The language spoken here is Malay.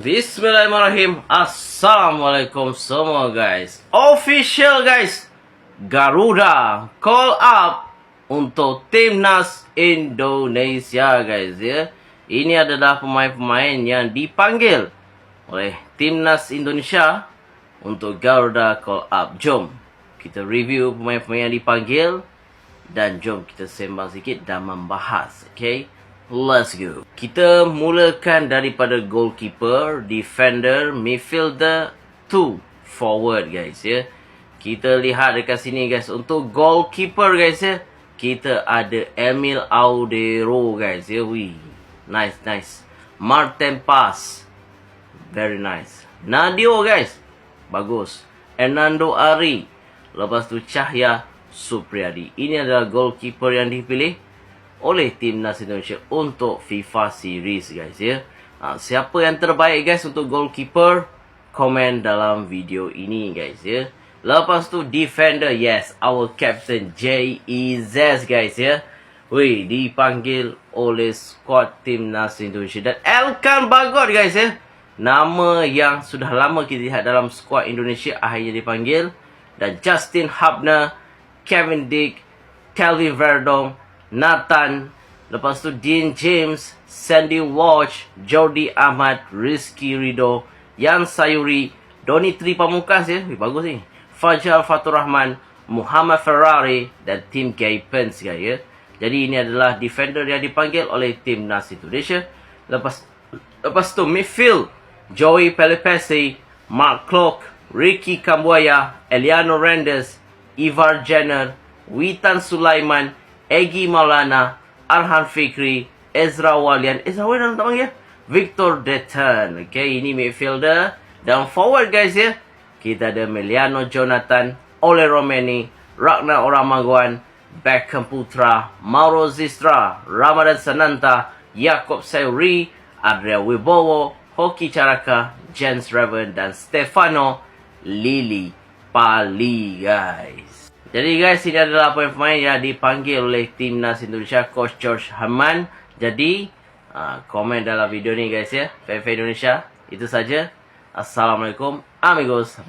Bismillahirrahmanirrahim. Assalamualaikum semua guys. Official guys, Garuda call up untuk timnas Indonesia guys ya. Ini adalah pemain-pemain yang dipanggil oleh timnas Indonesia untuk Garuda call up. Jom kita review pemain-pemain yang dipanggil dan jom kita sembang sikit dan membahas. Okay, let's go. Kita mulakan daripada goalkeeper, defender, midfielder to forward guys ya. Kita lihat dekat sini guys. Untuk goalkeeper guys ya, kita ada Emil Audero guys ya. Wih, nice. Martin Pass, very nice. Nadio guys, bagus. Hernando Ari. Lepas tu Cahya Supriyadi. Ini adalah goalkeeper yang dipilih oleh timnas Indonesia untuk FIFA Series guys ya. Siapa yang terbaik guys untuk goalkeeper, komen dalam video ini guys ya. Lepas tu defender, yes, our captain JEZ guys ya. Wih, dipanggil oleh squad timnas Indonesia. Dan Elkan Bagot guys ya, nama yang sudah lama kita lihat dalam squad Indonesia akhirnya dipanggil. Dan Justin Hubner, Kevin Dick, Kelvin Verdong, Nathan, lepas tu Dean James, Sandy Walsh, Jordi Ahmad, Rizky Ridho, Yan Sayuri, Doni Tri Pamukas ya, bagus ni, Fajar Fatur Rahman, Muhammad Ferrari dan Tim Gapens guys ya. Jadi ini adalah defender yang dipanggil oleh timnas Indonesia. Lepas tu midfield, Joey Pelipesi, Mark Klok, Ricky Kambuaya, Eliano Rendes, Ivar Jenner, Witan Sulaiman, Egy Maulana, Arhan Fikri, Ezra Walian tak panggil, Victor Detan. Okay, ini midfielder. Dan forward guys ya, kita ada Meliano Jonathan, Ole Romeni, Ragnar Oramagoan, Beckham Putra, Mauro Zistra, Ramadan Sananta, Yaakob Sayuri, Adria Wibowo, Hoki Caraka, Jens Reven dan Stefano Lili Pali guys. Jadi guys, ini adalah pemain yang dipanggil oleh timnas Indonesia, Coach George Haman. Jadi komen dalam video ni guys ya. VV Indonesia. Itu saja. Assalamualaikum amigos.